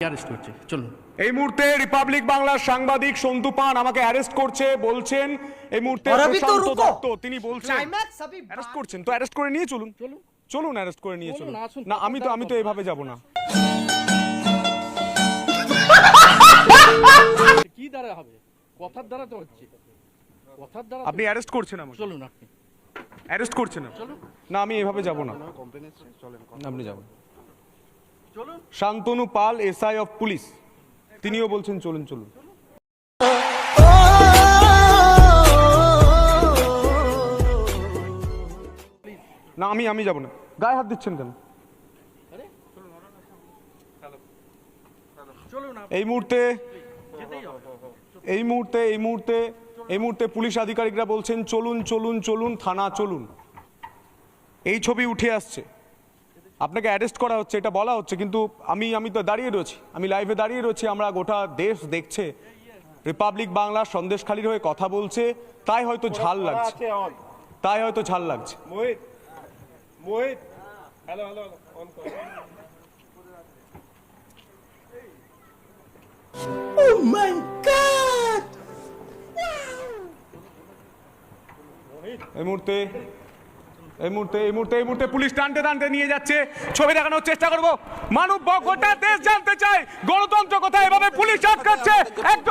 Arrest করছে, চলুন। এই মুহূর্তে রিপাবলিক বাংলার সাংবাদিক সন্তু পান আমাকে অ্যারেস্ট করছে, বলছেন এই মুহূর্তে প্রশান্ত দত্ত তিনি বলছেন অ্যারেস্ট করছেন, তো অ্যারেস্ট করে নিয়ে চলুন, চলুন চলুন অ্যারেস্ট করে নিয়ে চলুন। আসুন, না আমি তো এইভাবে যাব না। কি দ্বারা হবে? কথার দ্বারা তো হচ্ছে, কথার দ্বারা। আপনি অ্যারেস্ট করছেন আমাকে? চলুন, আপনি অ্যারেস্ট করছেন না? চলুন, না আমি এভাবে যাব না, আপনি যাবেন। চলুন। শান্তনু পাল, এসআই অফ পুলিশ, তিনিও বলছেন চলুন চলুন। না আমি যাব না। গায়ে হাত দিচ্ছেন কেন? আরে চলুন, এই মুহূর্তে যেতেই হবে। এই মুহূর্তে পুলিশ আধিকারিকরা বলছেন চলুন চলুন চলুন, থানা চলুন। এই ছবি উঠে আসছে, আপনাকে অ্যারেস্ট করা হচ্ছে এটা বলা হচ্ছে, কিন্তু আমি তো দাঁড়িয়ে রয়েছি, আমি লাইভে দাঁড়িয়ে রয়েছি, আমরা গোটা দেশ দেখছে রিপাবলিক বাংলা সন্দেশখালীর হয়ে কথা বলছে, তাই হয়তো ঝাল লাগছে, মোহিত হ্যালো অন কর। Oh my God! এই মুহূর্তে পুলিশ টানতে নিয়ে যাচ্ছে, ছবি দেখানোর চেষ্টা করব। মানব গোটা দেশ জানতে চায় গণতন্ত্র কোথায়, এভাবে পুলিশ আটকাচ্ছে। একদম